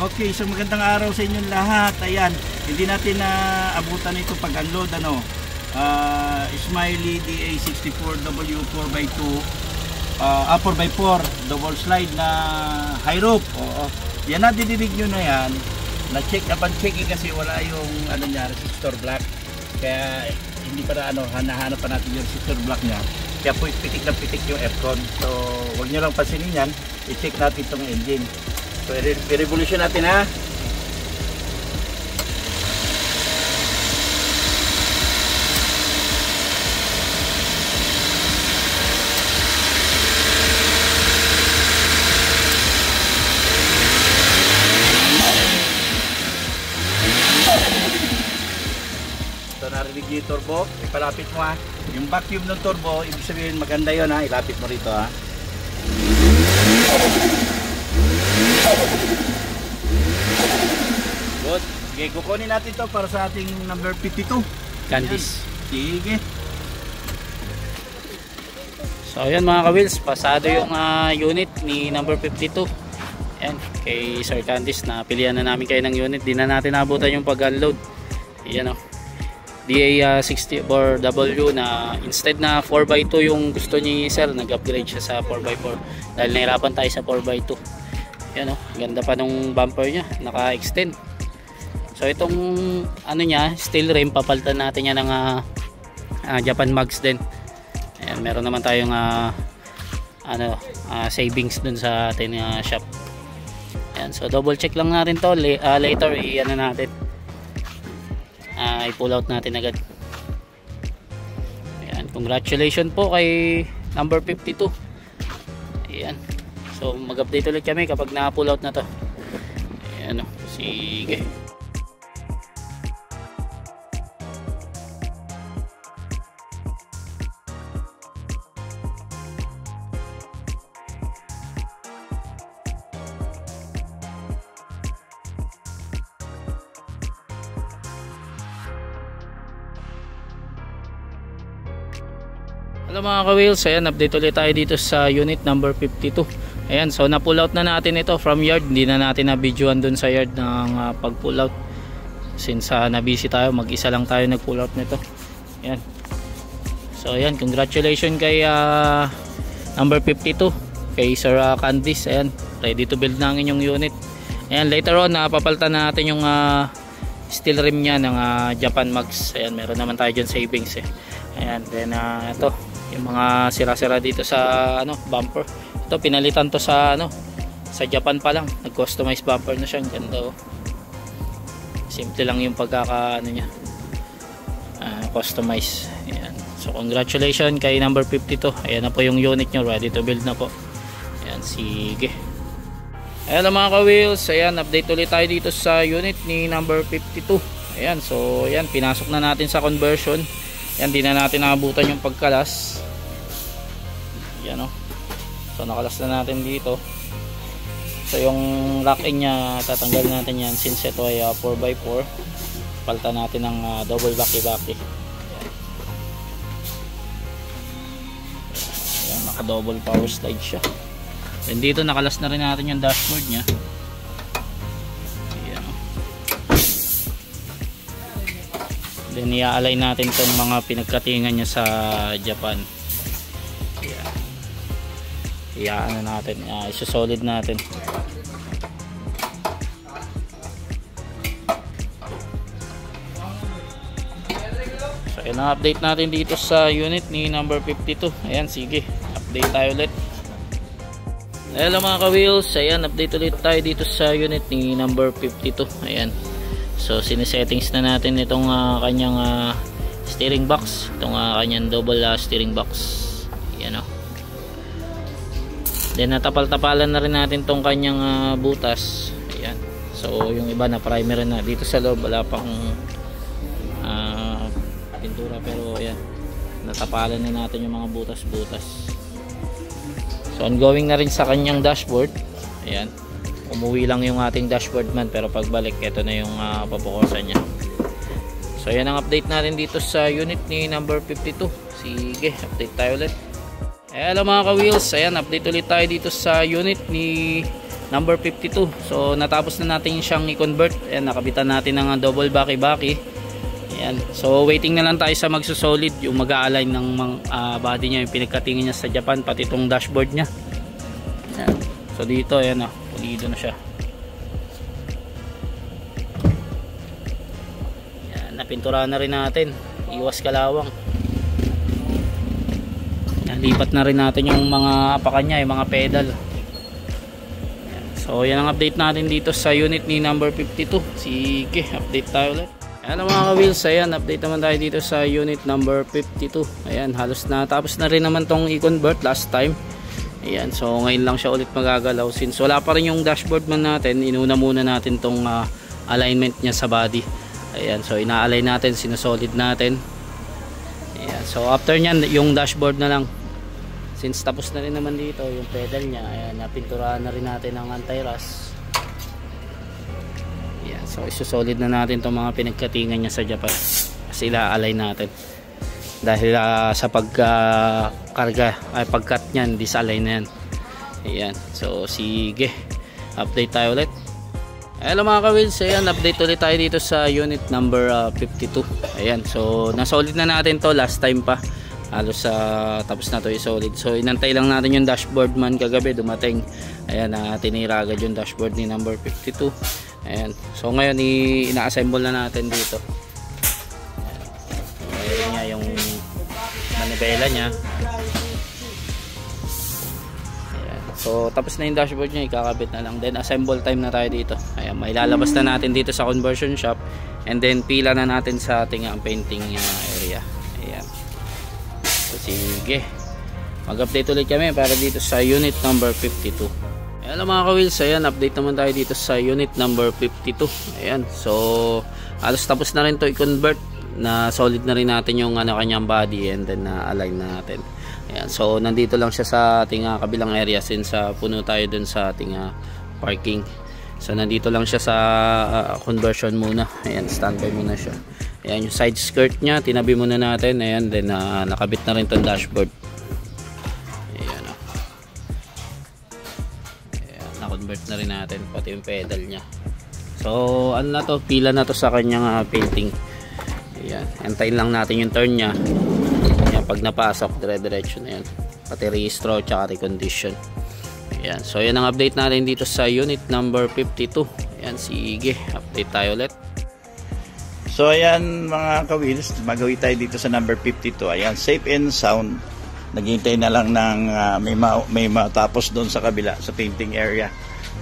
Okay, so magandang araw sa inyong lahat. Ayan, hindi natin na abutan ito pag-unload, ano. Smiley DA64W 4x2 4x4 double slide na high rope. Oo. Yan na, didinig nyo na yan. Na-check, napan-checking kasi wala yung ano niya, resistor block. Kaya hindi pa na ano, hanahanap pa natin yung resistor block niya. Kaya po pitik na pitik yung aircon. So, huwag nyo lang pansinin yan. I-check natin itong engine. So, i-revolution natin ha. So, narinig yung turbo. Ipalapit mo ha. Yung vacuum ng turbo, ibig sabihin maganda yun ha. Ilapit mo rito ha. Good. Sige, kukunin natin to para sa ating number 52. Candice. Sige. So ayan mga ka-wheels, pasado yung unit ni number 52. Ayan, kay Sir Candice na pilihan na namin kayo ng unit. Di na natin nabutan yung pag-unload. Ayan o. DA64W na instead na 4x2 yung gusto ni Sir, nag-upgrade siya sa 4x4 dahil nahirapan tayo sa 4x2. Yan o, ganda pa nung bumper nya, naka-extend. So itong ano nya, steel rim, papalitan natin yan ng Japan mags din. Ayan, meron naman tayong savings dun sa ating shop. Ayan, so double check lang natin to, later i-ano natin, i-pull out natin agad. Ayan, congratulations po kay number 52. Ayan, so mag-update ulit kami kapag na-pull out na to. Ayan o, sige. Hello mga ka-wheels, ayan, update ulit tayo dito sa unit number 52. Ayan, so na-pull out na natin ito from yard. Hindi na natin na-videoan dun sa yard ng pag-pull out. Since na-busy tayo, mag-isa lang tayo nag-pull out nito. Ayan. So ayan, congratulations kay number 52, kay Sir Candice. Ayan, ready to build na ang inyong unit. Ayan, later on, papalitan natin yung steel rim nya ng Japan mags. Ayan, meron naman tayo dyan savings eh. Ayan, then ito yung mga sira-sira dito sa bumper. Ito pinalitan to sa sa Japan pa lang. Nag-customize bumper na siya, ang ganda oh. Simple lang yung pagkaka niya. Customize. Ayan. So congratulations kay number 52. Ayan na po yung unit nyo, ready to build na po. Ayan, sige. Ayan mga ka-wheels, ayan, update ulit tayo dito sa unit ni number 52. Ayan, so ayan, pinasok na natin sa conversion. Yan, di na natin nakabutan yung pagkalas. Yan o. So nakalas na natin dito. So yung lock-in nya, tatanggal natin yan since ito ay 4x4. Palitan natin ng double baki-baki. Yan, naka double power slide siya. Then dito nakalas na rin natin yung dashboard nya. Then i-align natin itong mga pinagkatingan niya sa Japan. Iyaano natin, iso-solid natin. So yun ang update natin dito sa unit ni number 52. Ayan, sige, update tayo ulit. Hello mga ka-wheels, ayan, update ulit tayo dito sa unit ni number 52. Ayan. So sinisettings na natin itong kanyang steering box, itong kanyang double steering box. Yan o. Then natapal-tapalan na rin natin itong kanyang butas. Ayan. So yung iba na primer na. Dito sa loob wala pang pintura, pero ayan, natapalan na natin yung mga butas-butas. So ongoing na rin sa kanyang dashboard. Ayan. Umuwi lang yung ating dashboard man, pero pagbalik ito na yung papukusan nya. So yan ang update natin dito sa unit ni number 52. Sige, update tayo ulit. Hello mga ka-wheels, ayan, update ulit tayo dito sa unit ni number 52. So natapos na natin siyang i-convert. Ayan, nakabitan natin ng double baki-baki. Ayan, so waiting na lang tayo sa magsusolid, yung mag-a-align ng body niya, yung pinagkatingin niya sa Japan, pati itong dashboard niya. Ayan. So dito, ayan, pulido na siya. Ayan, napinturahan na rin natin, iwas kalawang. Lipat na rin natin yung mga apakan niya, yung mga pedal. Ayan. So yan ang update natin dito sa unit ni number 52. Sige, update tayo ulit. Ayan mga ka-wheels, ayan, update naman tayo dito sa unit number 52. Ayan, halos na tapos na rin naman tong i-convert last time. Ayan, so ngayon lang siya ulit magagalaw. Since wala pa rin yung dashboard man natin, inuna muna natin tong alignment niya sa body. Ayan, so ina-align natin, sinusolid natin. Ayan, so after nyan, yung dashboard na lang. Since tapos na rin naman dito yung pedal niya, ayan, napinturahan na rin natin ang anti-rust. Ayan, so isusolid na natin itong mga pinagkatingan niya sa Japan. Kasi ila-align natin. Dahil sa pagkarga, pagkat niyan, disalign na yan. Ayan, so sige, update tayo ulit. Hello mga ka-wheels, ayan, update ulit tayo dito sa unit number 52. Ayan, so nasolid na natin to last time pa. Halos tapos na to i-solid. So inantay lang natin yung dashboard man kagabi, dumating. Ayan, tinira agad yung dashboard ni number 52. Ayan, so ngayon ina-assemble na natin dito. Ayan, so mayroon niya yung manibela niya. Ayan, so tapos na yung dashboard niya, ikakabit na lang. Then assemble time na tayo dito. Ayan, may lalabas na natin dito sa conversion shop. And then pila na natin sa ating painting area. Ayan. So sige, mag-update ulit kami para dito sa unit number 52. Hello mga ka-wheels, ayan, update naman tayo dito sa unit number 52. Ayan, so halos tapos na rin to i-convert. Na solid na rin natin yung kanyang body and then align na natin. Ayan, so nandito lang siya sa ating kabilang area since puno tayo dun sa ating parking. So nandito lang siya sa conversion muna. Ayan, standby muna siya. Ayan, yung side skirt niya, tinabi muna natin. Ayan, then nakabit na rin itong dashboard. Ayan, ayan, na-convert na rin natin, pati yung pedal niya. So, ano na to, pila na to sa kanyang painting. Ayan, antayin lang natin yung turn niya. Ayan, pag napasok, dire-diretso na yan. Pati rehistro, tsaka recondition. Ayan, so yan ang update natin dito sa unit number 52. Ayan, sige, update tayo ulit. So ayan mga ka-wheels, magawi tayo dito sa number 52. Ayan, safe and sound. Naghihintay na lang ng may matapos doon sa kabila, sa painting area.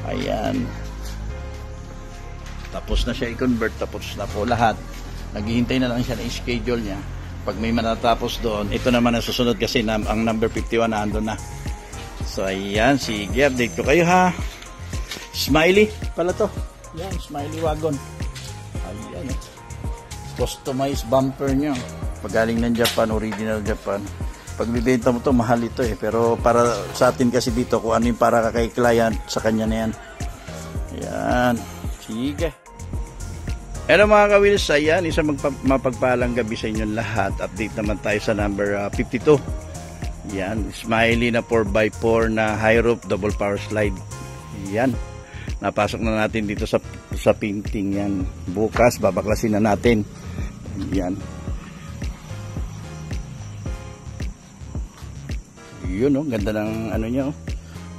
Ayan. Tapos na siya i-convert, tapos na po lahat. Naghihintay na lang siya ng schedule niya. Pag may matatapos doon, ito naman ang susunod kasi ang number 51 na andun na. So ayan, sige, update ko kayo ha. Smiley pala to. Ayan, Smiley wagon. Ayan, customized bumper nyo. Pagaling ng Japan, original Japan. Pag bibenta mo to, mahal ito pero para sa atin kasi dito, kung ano yung para kay client, sa kanya na yan. Ayan, sige. Hello mga ka-wheels, ayan, isang mapagpalang gabi sa inyong lahat. Update naman tayo sa number 52. Yan, Smiley na 4x4 na high roof double power slide. Yan, napasok na natin dito sa painting. Yan, bukas babaklasin na natin. Yan, yun ganda ng niya,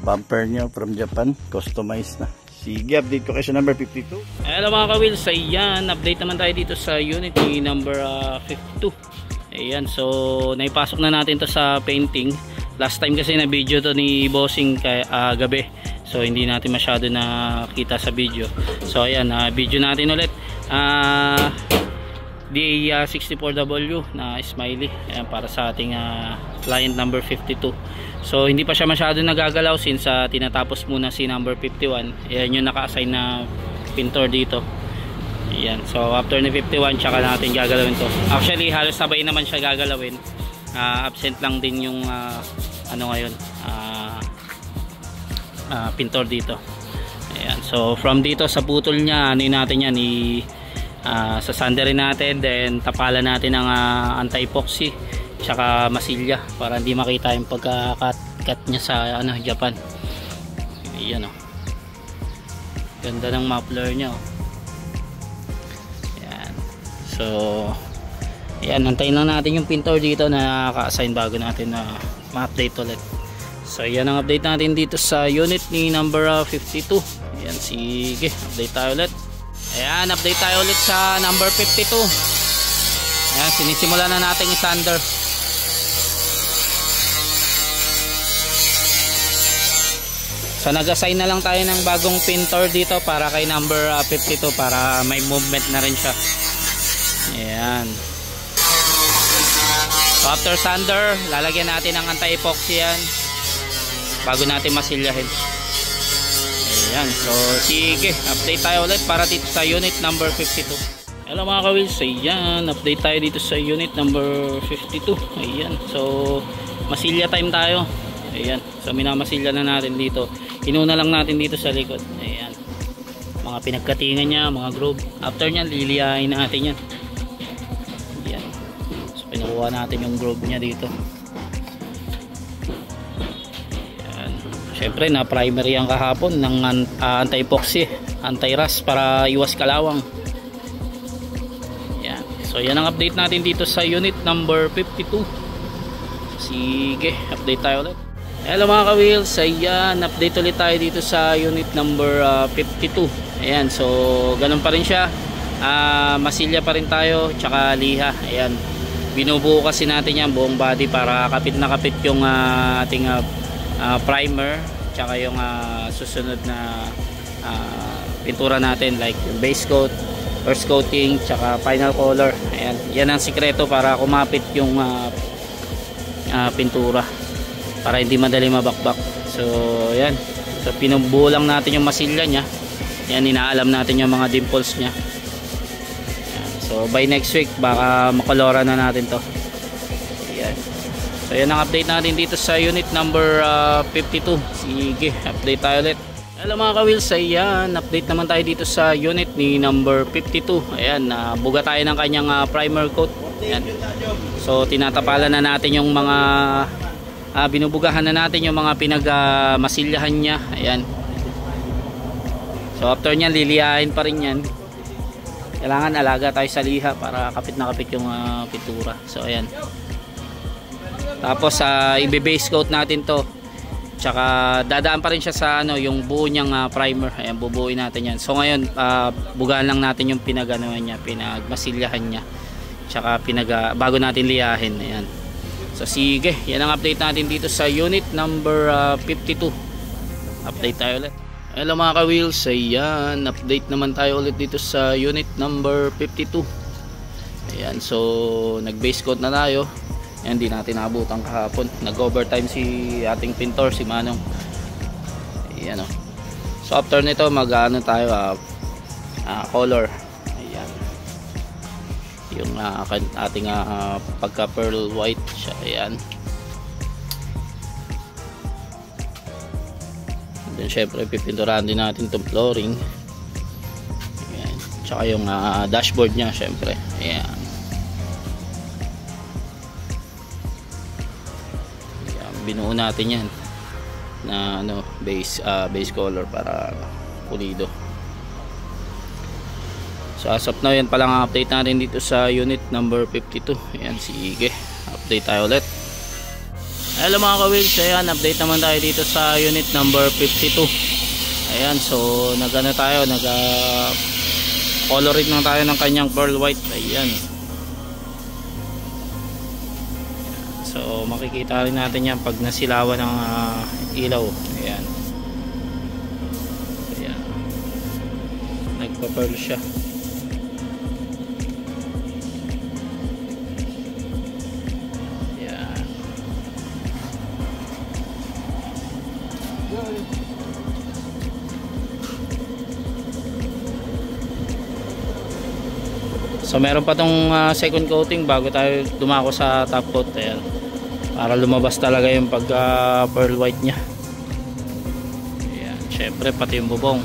bumper niya from Japan, customized na. Sige, update ko kayo sa number 52. Hello mga ka-wheels, ayan, update naman tayo dito sa unit ni number 52. Ayan, so naipasok na natin to sa painting. Last time kasi na video to ni Bossing gabi, so hindi natin masyado nakita sa video. So ayan, video natin ulit. DA64W na Smiley, ayan, para sa ating client number 52. So hindi pa siya masyado nagagalaw since tinatapos muna si number 51. Ayan yung naka-assign na pintor dito. Ayan, so after ni 51 tsaka natin gagalawin to. Actually halos sabay naman siya gagalawin. Absent lang din yung ngayon pintor dito. Ayan, so from dito sa putol niya, natin yan, sasanderin natin, then tapalan natin ang anti-epoxy. tsaka masilya para hindi makita yung pagka-cut niya sa ano, Japan. Ayan oh. Ganda ng muffler niya oh. Ayan. So ayan, antayin lang natin yung pintor dito na naka-assign bago natin na ma-update ulit. So yan ang update natin dito sa unit ni number 52. Ayan, sige, update tayo ulit. Ayan, update tayo ulit sa number 52. Ayan, sinisimula na natin yung sander. So nag-assign na lang tayo ng bagong pintor dito para kay number 52 para may movement na rin siya. Ayan. So after sander, lalagyan natin ng anti-epoxy yan bago natin masilyahin. Ayan. So sige, update tayo ulit para dito sa unit number 52. Hello mga ka-wheels, ayan, update tayo dito sa unit number 52. Ayan. So masilya time tayo. Ayan. So minamasilya na natin dito. Inuna lang natin dito sa likod. Ayan. Mga pinagkatingan niya, mga groove. After nyan, liliyahin natin yan. Ayan. So pinukuha natin yung groove niya dito. Ayan. Syempre na primary ang kahapon ng anti-epoxy, anti-rust para iwas kalawang. Ayan. So yan ang update natin dito sa unit number 52. Sige, update tayo ulit. Hello mga ka-wheels, ayan, update ulit tayo dito sa unit number 52. Ayan, so ganun pa rin siya, masilya pa rin tayo, tsaka liha. Ayan, binubuo kasi natin yan buong body para kapit na kapit yung ating primer, tsaka yung susunod na pintura natin like yung base coat, first coating, tsaka final color. Ayan, yan ang sikreto para kumapit yung pintura, para hindi madali mabakbak. So yan, so pinubuo lang natin yung masilya nya. Yan, inaalam natin yung mga dimples nya. Yan. So by next week baka makolora na natin to. Yan. So yan ang update natin dito sa unit number 52. Sige, update tayo ulit. Hello mga ka-wheels, ayan, update naman tayo dito sa unit ni number 52. Ayan, buga tayo ng kanyang primer coat. Ayan. So tinatapalan na natin yung mga binubugahan na natin yung mga pinag-masilyahan niya. Ayan. So after nyan, liliyahin pa rin yan. Kailangan alaga tayo sa liha para kapit na kapit yung pintura. So ayan. Tapos ibe-base coat natin to. Tsaka dadaan pa rin siya sa yung buo niyang primer. Ayan, bubuuin natin yan. So ngayon, bugahan lang natin yung pinag-anoan niya, pinag-masilyahan niya. Tsaka bago natin liyahin. Ayan. So sige, yan ang update natin dito sa unit number 52. Update tayo ulit. Hello mga ka-wheels, ayan, update naman tayo ulit dito sa unit number 52. Ayan, so nag-base coat na tayo. Ayan, di natin naabutan kahapon. Nag-overtime si ating pintor, si Manong. Ayan o. So after nito, mag-ano tayo, color. Yung ating pagka pearl white siya. Ayan. And then syempre pipinturahan din natin itong flooring. Ayan. Tsaka yung dashboard nya syempre. Ayan. Ayan, binuo natin yan na base color para pulido. So as of now, yan pa lang ang update natin dito sa unit number 52. Ayan, sige, update tayo ulit. Hello mga ka-wheels, ayan, update naman tayo dito sa unit number 52. Ayan, so nag-ano tayo, coloring lang tayo ng kanyang pearl white. Ayan. So makikita rin natin yan pag nasilawan ng ilaw. Ayan. Ayan. Nagpa-pearl siya. So meron pa tong second coating bago tayo dumako sa top coat. Ayan. Para lumabas talaga yung pagka pearl white nya. Ayan. Syempre pati yung bubong.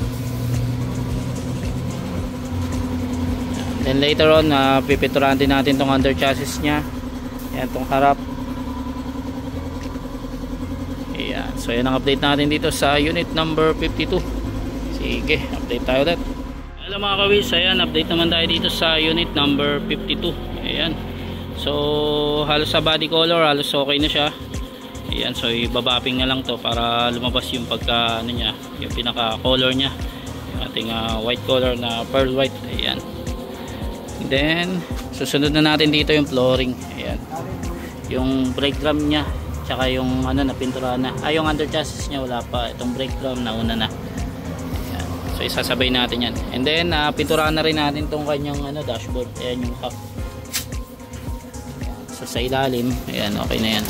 Ayan. Then later on pipinturahan din natin tong under chassis nya. Ayan, tong harap. Ayan. So yan ang update natin dito sa unit number 52. Sige, update tayo ulit. Hello mga ka-wheels, ayan, update naman tayo dito sa unit number 52. Ayan. So halos sa body color, halos okay na siya. Ayan, so ibabapping na lang to para lumabas yung pagka ano niya, yung pinaka color niya, yung ating white color na pearl white. Ayan. And then susunod na natin dito yung flooring. Ayan, yung brake drum niya, tsaka yung ano na pintura na, yung under chassis niya wala pa, itong brake drum nauna na. Ayan. So isasabay natin yan, and then pinturaan na rin natin tong kanyang ano, dashboard. Ayan yung cup. Ayan. So sa ilalim, ayan, okay na yan.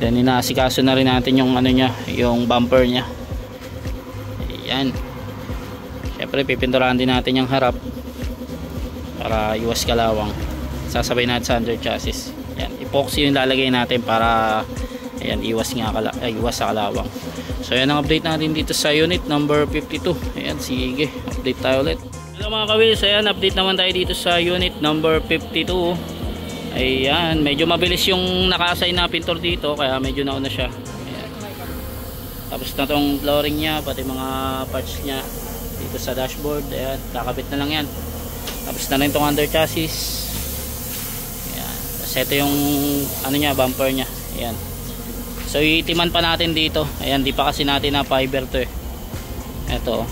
Then inaasikaso na rin natin yung ano niya, yung bumper niya. Ayan. Syempre pipinturahan din natin yung harap para iwas kalawang. Sasabay natin sa under chassis. Ayan, epoxy yung lalagay natin para ayan, iwas sa kalawang. So ayan ang update natin dito sa unit number 52. Ayan, sige, update tayo ulit. Hello mga ka-wheels, ayan, update naman tayo dito sa unit number 52. Ayan, medyo mabilis yung naka-assign na pintor dito, kaya medyo nauna siya. Ayan. Tapos na tong flooring niya, pati mga parts niya dito sa dashboard. Ayan, kakabit na lang yan. Tapos na rin tong under chassis. Ayan. Tapos ito yung ano niya, bumper niya. Ayan. So iitiman pa natin dito. Ayan, di pa kasi natin na fiber to eh. Ito,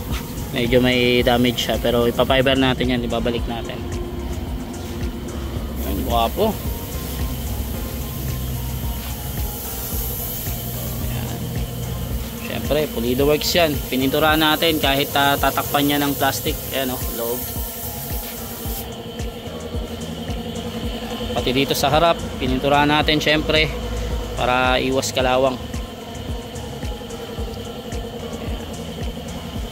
medyo may damage siya, pero ipa-fiber natin yan, ibabalik natin. Guwapo. Ayan. Syempre pulido works yan, pininturahan natin kahit tatakpan niya ng plastic. Ayan o, loob. Pati dito sa harap pininturahan natin syempre para iwas kalawang.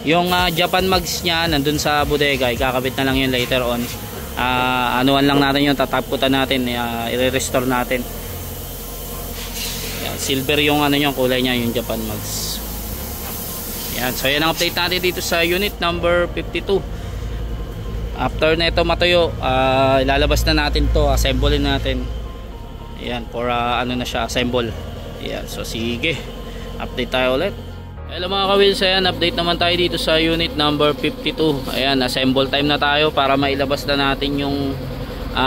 Yung Japan mags nya nandun sa bodega, ikakabit na lang yun later on. Anuan lang natin yung tataputan natin, i-restore natin. Yan, silver yung ano yung kulay niya, yung Japan mags. Yan, so yan ang update natin dito sa unit number 52. After na ito matuyo, ilalabas na natin to, assemblein natin. Yan, for ano na siya, assemble. Yan, so sige, update tayo ulit. Hello mga ka-wheels, ayan, update naman tayo dito sa unit number 52. Ayan, assemble time na tayo para mailabas na natin yung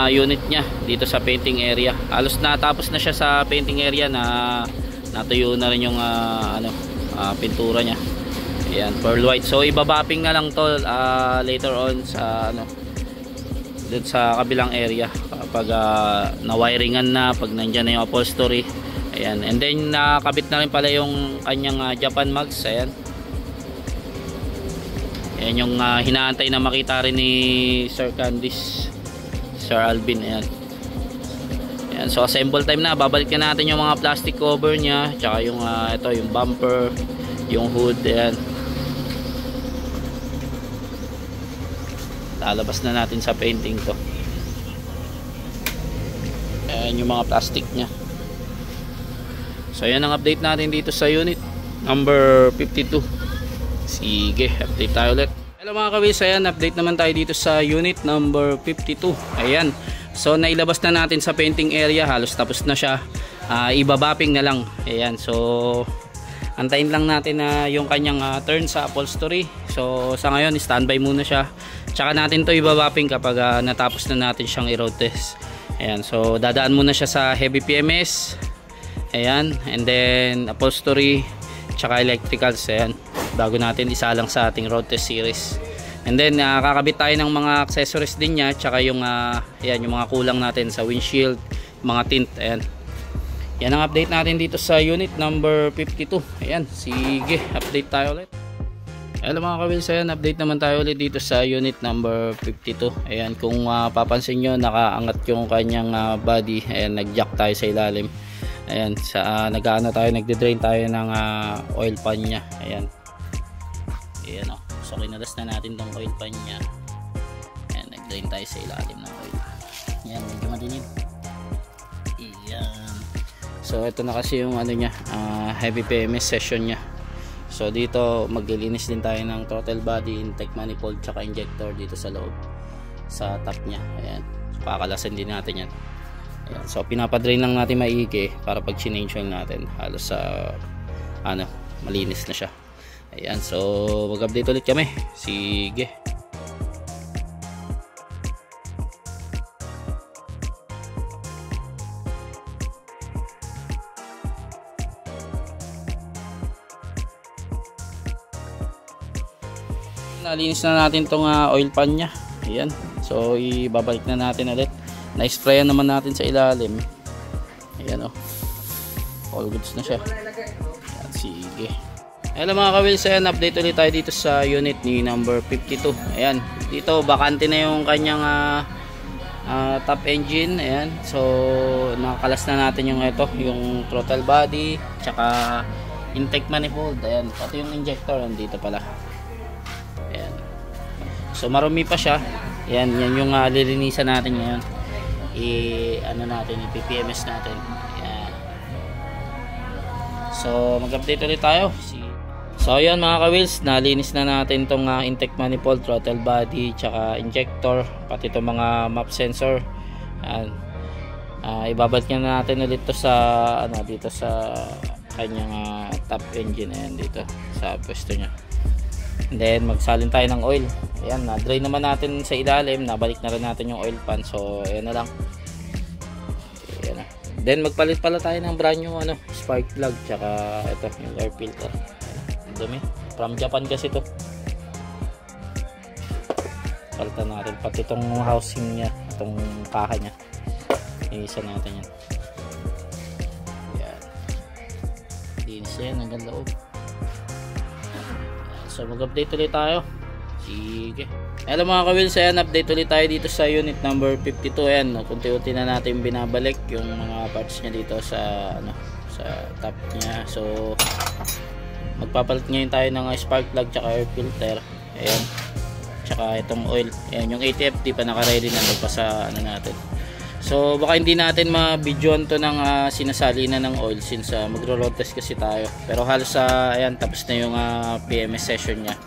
unit nya dito sa painting area. Halos natapos na siya sa painting area, na natuyo na rin yung pintura nya. Ayan, pearl white. So ibabapping na lang to later on sa ano, dun sa kabilang area kapag na-wiringan na, pag nandyan na yung upholstery. Ayan, and then nakabit na rin pala yung kanyang Japan mags. Ayan. Ayan yung hinaantay na makita rin ni Sir Candice, Sir Alvin. Ayan. Ayan, so assemble time na. Babalikan natin yung mga plastic cover nya, tsaka yung ito, yung bumper, yung hood. Ayan. Lalabas na natin sa painting to. Ayan yung mga plastic nya. So yan ang update natin dito sa unit number 52. Sige, update tayo ulit. Hello mga ka-wheels, ayan, update naman tayo dito sa unit number 52. Ayan, so nailabas na natin sa painting area, halos tapos na siya. Ibabapping na lang. Ayan, so antayin lang natin na yung kanyang turn sa upholstery. So sa ngayon standby muna siya, tsaka natin to ibabapping kapag natapos na natin siyang i-road test. Ayan, so dadaan muna siya sa heavy PMS. Ayan, and then upholstery tsaka electricals. Ayan, bago natin isa lang sa ating road test series. And then kakabit tayo ng mga accessories din niya, tsaka yung ayan, yung mga kulang natin sa windshield, mga tint. Ayan, yan ang update natin dito sa unit number 52. Ayan, sige, update tayo ulit. Hello mga ka-wheels, ayan, update naman tayo ulit dito sa unit number 52. Ayan, kung papansin nyo, nakaangat yung kanyang body. Ayan, nag-jack tayo sa ilalim. Ayan, nagde-drain tayo ng oil pan nya. Ayan. Ayan o. So kinalas na natin tong oil pan nya. Ayan, nag-drain tayo sa ilalim ng oil. Ayan, medyo madilim. Ayan. So ito na kasi yung ano nya, heavy PMS session nya. So dito maglilinis din tayo ng throttle body, intake manifold, tsaka injector dito sa loob, sa top nya. Ayan, so, kakalasan din natin yan. Ayan, so pinapadrain lang natin maigi para pag change oil natin halos sa malinis na siya. Ayan, so mag-update ulit kami. Sige. Nalinis na natin tong oil pan nya. Ayan, so ibabalik na natin ulit. Na-sprayan naman natin sa ilalim. Ayan, all goods na siya. Ayan, sige. Ayan mga ka-wheels, ayan, update ulit tayo dito sa unit ni number 52. Ayan, dito bakante na yung kanyang top engine. Ayan, so nakakalas na natin yung yung throttle body, tsaka intake manifold. Ayan, pati yung injector nandito pala. Ayan. So marumi pa siya. Ayan, yan yung lilinisan natin ngayon. I-PPMS natin. Ayan. So mag-update ulit tayo. So ayan mga ka-wheels, nalinis na natin tong intake manifold, throttle body, tsaka injector, pati itong mga map sensor. Ayan. Ibabalik na natin ulit to sa dito sa kanyang top engine. Ayan, dito sa pwesto nya. And then magsalin tayo ng oil. Ayan, na-drain naman natin sa ilalim, nabalik na rin natin yung oil pan. So ayan na lang. Ayan na. Then magpalit pala tayo ng brand new spark plug, tsaka ito yung air filter. Ayan, dumi. From Japan kasi ito. Palitan natin pati itong housing nya, itong kaha nya. Iisa natin yan. Ayan. Linis yan hanggang loob. So mag-update ulit tayo. Sige. Hello mga ka-wheels, ayan, update ulit tayo dito sa unit number 52. Ayan, kunti-unti na natin binabalik yung mga parts niya dito sa sa top niya. So magpapalit ngayon tayo ng spark plug tsaka air filter. Ayan. Tsaka itong oil. Ayan, yung ATF di pa naka-ready na pa sa natin. So baka hindi natin ma-videoan to ng sinasalinan ng oil since magro-road test kasi tayo. Pero halos ayan, tapos na yung PMS session niya.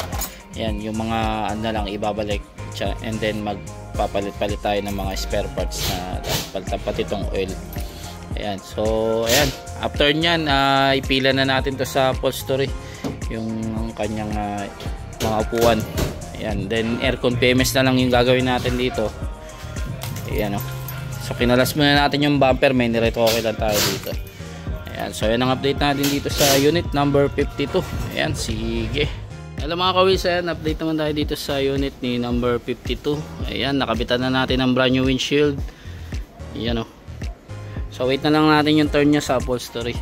Ayan, yung mga lang ibabalik siya, and then magpapalit-palit tayo ng mga spare parts na palitan pati itong oil. Ayan, so ayan, after nyan ipila na natin to sa upholstery yung kanyang mga upuan. Ayan, then aircon PMS na lang yung gagawin natin dito. Ayan, so kinalas muna natin yung bumper, may niretoke lang tayo dito. Ayan, so yan ang update natin dito sa unit number 52. Ayan, sige. Hello mga ka-wheels, ayan, update naman tayo dito sa unit ni number 52. Ayan, nakabitan na natin ang brand new windshield. Ayan, so wait na lang natin yung turn nya sa upholstery.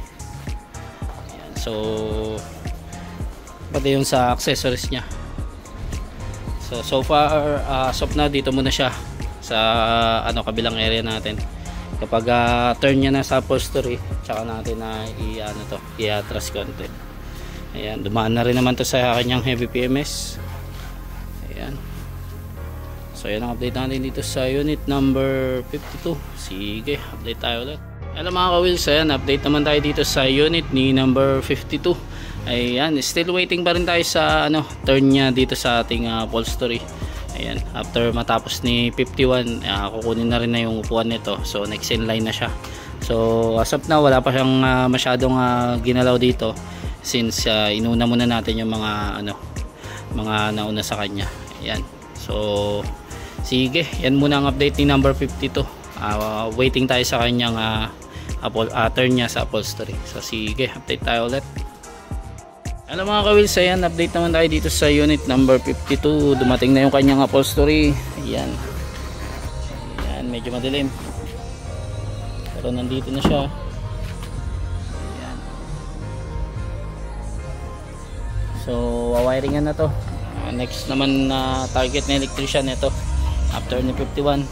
Ayan, so pati yung sa accessories nya. So far as of now, dito muna siya sa kabilang area natin. Kapag turn nya na sa upholstery, tsaka natin na i-atras konti. Ayan, dumaan na rin naman to sa kanyang heavy PMS. Ayan. So ayan ang update natin dito sa unit number 52. Sige, update tayo ulit. Hello mga ka-wheels, ayan, update naman tayo dito sa unit ni number 52. Ayan, still waiting pa rin tayo sa turn nya dito sa ating upholstery. Ayan, after matapos ni 51, kukunin na rin na yung upuan nito. So next in line na siya. So as of now, wala pa siyang masyadong ginalaw dito since inuna muna natin yung mga nauna sa kanya. Ayan. So sige, yan muna ang update ni number 52. Waiting tayo sa kanyang turn niya sa upholstery. So sige, update tayo ulit. Hello mga ka-wheels, ayan, update naman tayo dito sa unit number 52. Dumating na yung kanyang upholstery. Ayan. Ayan, medyo madilim. Pero nandito na siya. Ayan. So, wawiringan na to. Next naman na target na electrician ito. After ni 51.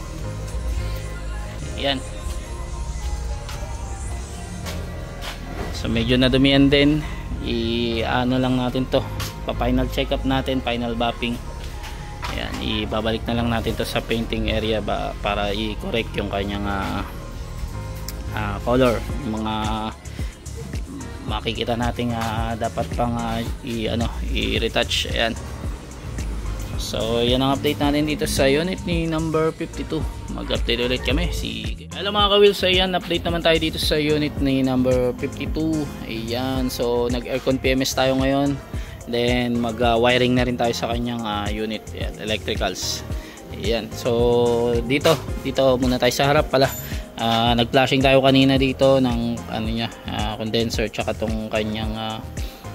Ayan. So, medyo nadumian din. Lang natin to, pa-final check up natin, final buffing. Ayan, ibabalik na lang natin to sa painting area para i-correct yung kanyang color, mga makikita natin dapat pang i-retouch. Ayan. So yan ang update natin dito sa unit ni number 52. Mag-update ulit kami. Sige. Hello mga ka-wheels, ayan, update naman tayo dito sa unit ni number 52. Ayan, so nag-aircon PMS tayo ngayon. Then mag-wiring na rin tayo sa kanyang unit. Ayan, electricals. Ayan, so dito muna tayo sa harap pala. Nag-flashing tayo kanina dito ng condenser tsaka tong kanyang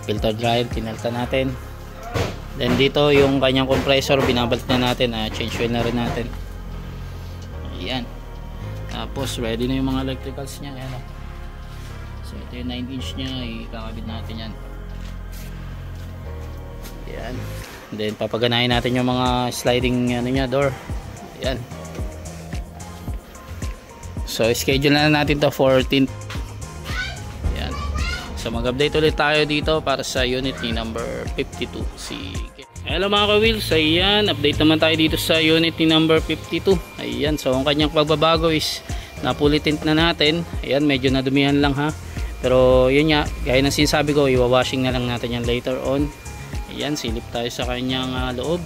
filter dryer, pinalta natin. Then dito yung kanyang compressor, binabalik na natin, change oil na rin natin. Ayan. Tapos ready na yung mga electricals niya. Ayan, so ito yung 9-inch niya, ikakabit natin yan. Ayan. Then papaganahin natin yung mga sliding door. Ayan. So schedule na natin to 14th. Ayan. So mag-update ulit tayo dito para sa unit ni number 52. Sige. Hello mga ka-wheels, ayan, update naman tayo dito sa unit ni number 52. Ayan, so ang kanyang pagbabago is napulitin na natin. Ayan, medyo nadumihan lang ha. Pero yun nga, gaya ng sinasabi ko, iwa-washing na lang natin yan later on. Ayan, silip tayo sa kanyang loob.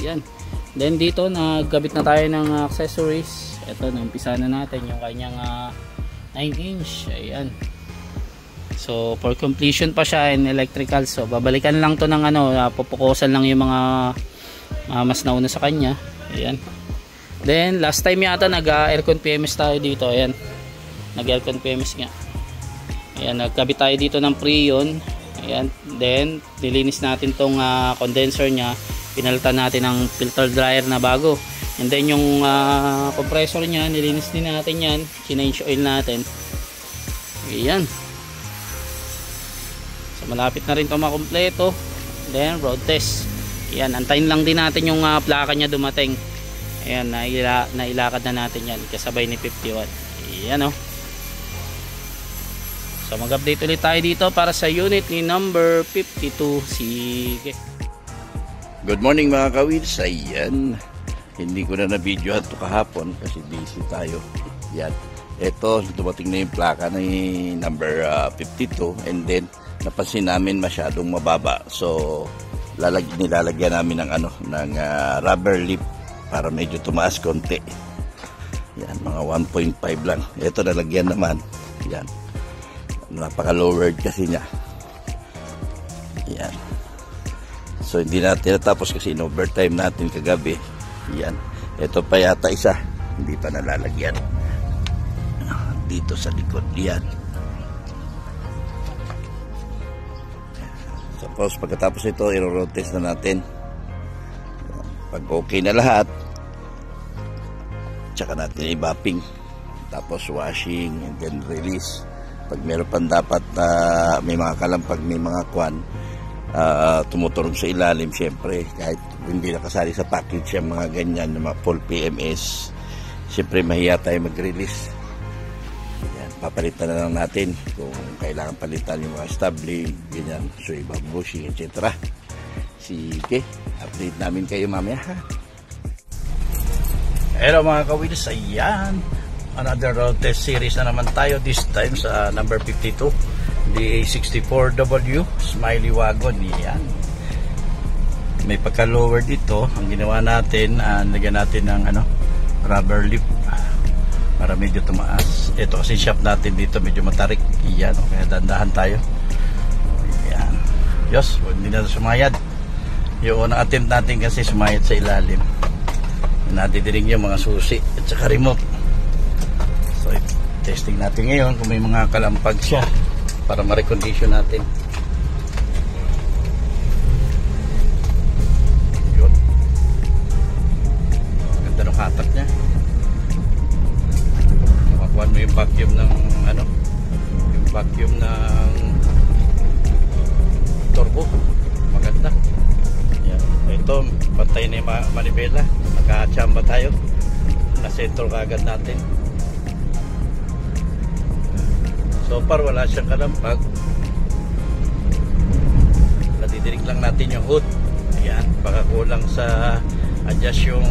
Ayan. Then dito, nagkabit na tayo ng accessories. Ito, naumpisa na natin yung kanyang 9-inch. Ayan. So for completion pa siya in electrical. So babalikan lang to ng pupukusan lang yung mga mas nauna sa kanya. Ayan. Then last time yata nag-aircon PMS tayo dito. Ayan. Nag-aircon PMS nga. Ayan, nagkabit tayo dito ng Freon. Ayan. Then nilinis natin tong condenser niya. Pinalitan natin ng filter dryer na bago. And then yung compressor niya, nilinis din natin yan. Change oil natin. Ayan. Malapit na rin ito makumpleto. Then road test. Ayan, antayin lang din natin yung plaka niya dumating. Ayan, nailakad na natin yan kasabay ni 51. Ayan So mag-update ulit tayo dito para sa unit ni number 52. Sige. Good morning mga ka-wheels. Ayan, hindi ko na na-videohan ito kahapon kasi busy tayo. Ayan, ito dumating na yung plaka ni number 52. And then napansin namin masyadong mababa, so nilalagyan namin ng rubber lip para medyo tumaas konti. Yan, mga 1.5 lang. Ito nalagyan naman. Yan, napaka lowered kasi niya. Yan, so hindi natin natapos kasi in overtime natin kagabi. Yan, ito pa yata isa hindi pa nalalagyan dito sa likod. Yan. Tapos pagkatapos ito, i-road test na natin. Pag okay na lahat, tsaka natin i-bapping. Tapos washing and then release. Pag meron pang dapat na may mga kalampag, may mga kwan, tumuturong sa ilalim, syempre, kahit hindi nakasali sa package yung mga ganyan, mga full PMS, syempre mahiya tayo mag-release. Papalitan na lang natin kung kailangan palitan yung mga stabling, ganyan, so iba bushing, etc. Sige, update namin kayo mamaya ha. Hello mga ka-wheels, ayan, another road test series na naman tayo, this time sa number 52 DA64W Smiley Wagon. Yan, may pagka-lower dito. Ang ginawa natin, lagyan natin ng rubber lip para medyo tumaas. Ito kasi shop natin dito medyo matarik. Iyan, kaya dandahan tayo. Ayan. Diyos, hindi na sumayad. Yung unang attempt natin kasi sumayad sa ilalim. Nadidiring yung mga susi at saka remote. So, testing natin ngayon kung may mga kalampag siya para ma-recondition natin. Yun. Ganda ng hatak niya. Kuhan mo yung vacuum ng yung vacuum ng turbo, maganda. Yan. Ito, pantay na yung manibela, nakachamba tayo, nasentro kagad natin. So far wala siyang kalampag. Nadidirig lang natin yung hood. Ayan, baka kulang sa adjust yung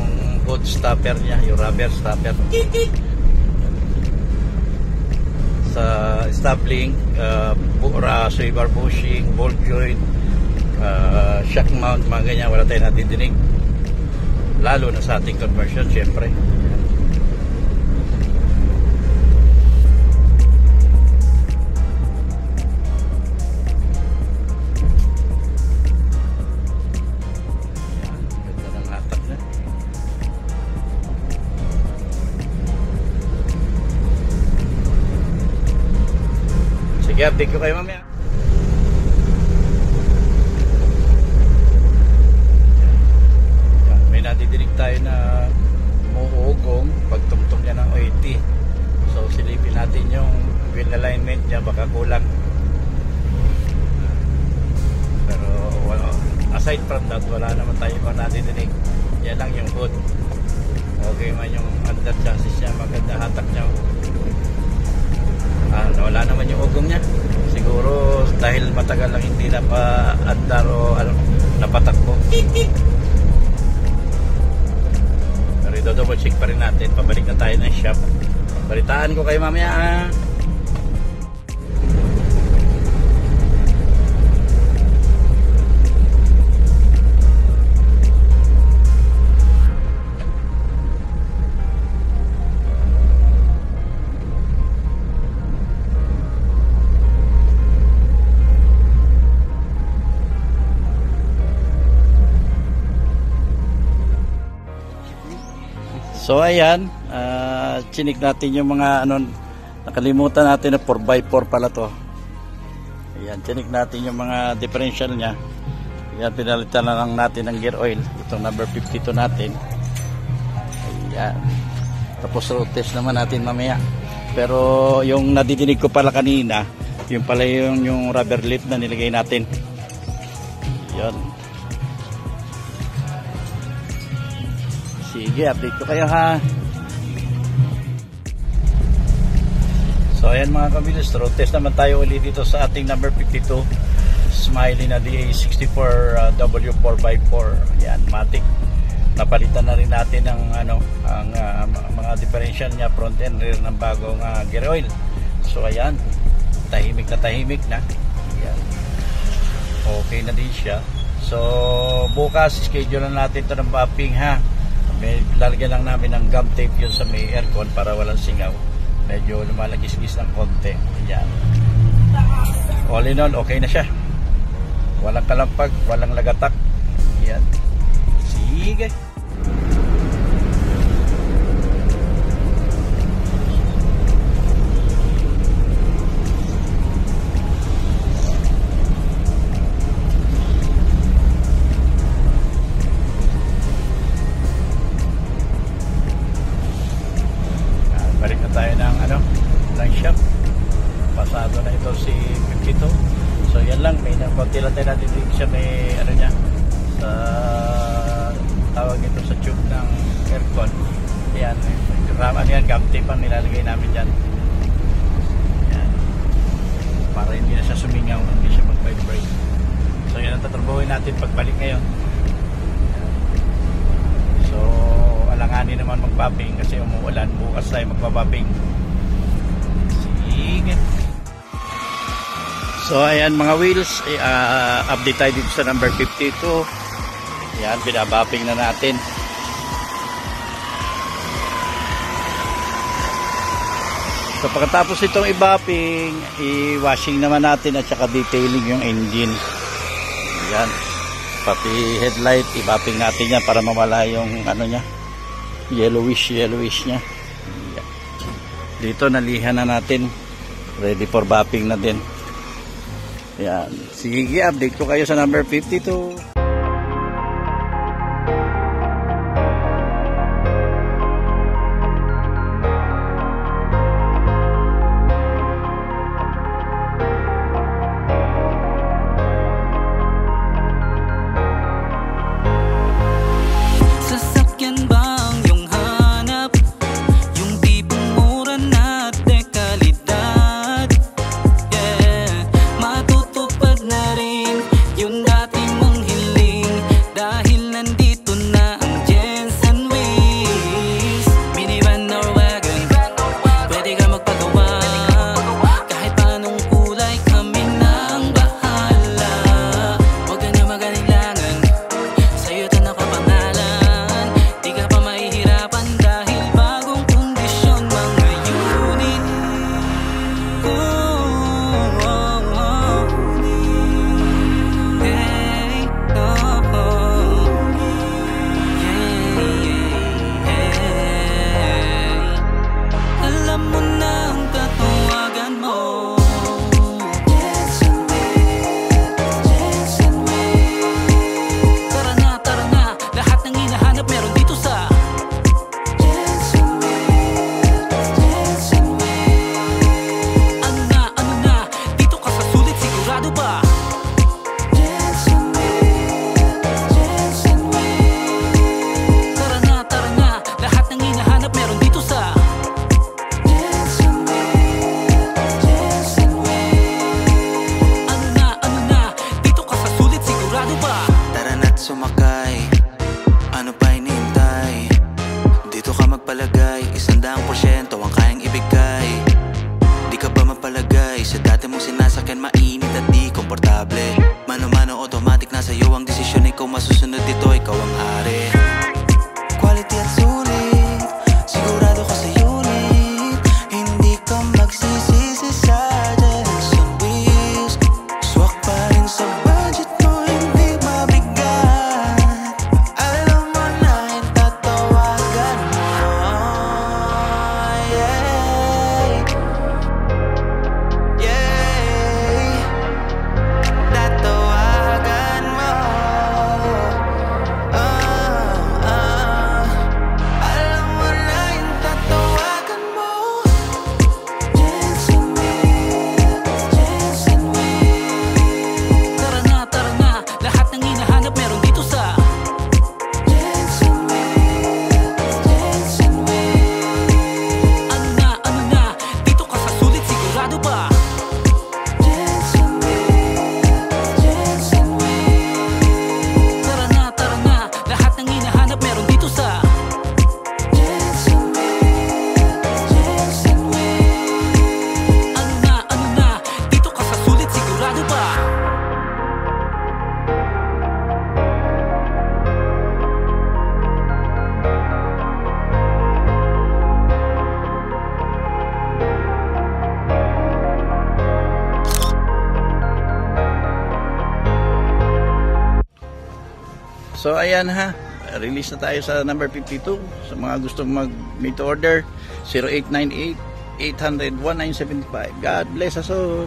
hood stopper niya, yung rubber stopper. sa stabling, swivel bushing, bolt joint, shock mount, mga ganyan, wala tayong nadidinig. Lalo na sa ating conversion, syempre. Sige, update ko kayo mamaya. May nadidinig tayo na umuugong pagtumtong niya ng 80. So silipin natin yung wheel alignment niya, baka kulang. Pero aside from that, wala naman tayo pa nadidinig. Yan lang yung hood. Okay man yung under chassis niya, maganda hatak niya. Wala naman yung ugong niya. Siguro dahil matagal lang hindi na pa andar o napatakbo. Pero i-double check pa rin natin. Pabalik na tayo ng shop. Balitaan ko kayo mamaya. So ayan, chinik natin yung mga nakalimutan natin na 4x4 pala to. Ayan, chinik natin yung mga differential nya. Ayan, pinalitan na lang natin ng gear oil. Itong number 52 natin. Ayan. Tapos road test naman natin mamaya. Pero yung nadidinig ko pala kanina, yung pala yung rubber lip na nilagay natin. Ayan. Sige, update ko kayo ha. So ayan mga kamilis, road test naman tayo ulit dito sa ating number 52 Smiley na DA64 W4x4. Ayan, matic. Napalitan na rin natin ang mga differential niya, front and rear ng bagong gear oil. So ayan, tahimik na. Ayan. Okay na din siya. So bukas schedule na natin ito ng mapping ha. May lalagyan lang namin ng gum tape yun sa may aircon para walang singaw. Medyo lumalagis-gis ng konti. Ayan. All in all, okay na siya. Walang kalampag, walang lagatak. Ayan. Sige. Balik na tayo ng shop. Pasado na ito si 52. So yan lang, may konti lang tayo natin siya, may niya sa tawag ito sa tube ng aircon. Yan, yan, gum tape ang nilalagay namin dyan. Yan. Para hindi na siya sumingaw, hindi siya mag-vibrate. So yan ang tatrabahuin natin pagbalik ngayon. So alanganin naman magpapping kasi umuulan. Bukas tayo magpapapping. Sige. So ayan mga wheels, update tayo dito sa number 52. Ayan, binabapping na natin. So pagkatapos itong i-bapping, i-washing naman natin at saka detailing yung engine. Ayan, pati headlight, i-bapping natin yan para mawala yung nya, yellowish nya. Ayan. Dito nalihan na natin, ready for bapping na din. Ayan, sige, update ko kayo sa number 52. Yung dati mong hiling Sa dati mong sinasakyan, mainit at di komportable. Mano-mano, automatic na sa'yo ang desisyon. Ikaw masusunod dito, ikaw ang hari. Quality at sulit, sigurado ka sa unit. Hindi ka magsisisi sa Jensen wheels. Swak pa rin sa budget mo, hindi mabigat. Alam mo na yung tatawagan mo. Yeah, tatawagan mo. Alam mo na yung tatawagan mo. Jensen wheels, Jensen wheels. Tara na, lahat ng hinahanap meron dito sa Jensen wheels, Jensen wheels. Ano na, dito ka sa sulit, sigurado ba? Jensen wheels, Jensen wheels. Tara na, lahat ng hinahanap meron dito sa Jensen wheels, Jensen wheels. Ano na, dito ka sa sulit, sigurado ba? So ayan ha, release na tayo sa number 52. Sa mga gustong mag-meet order, 0898 800 1975. God bless us all.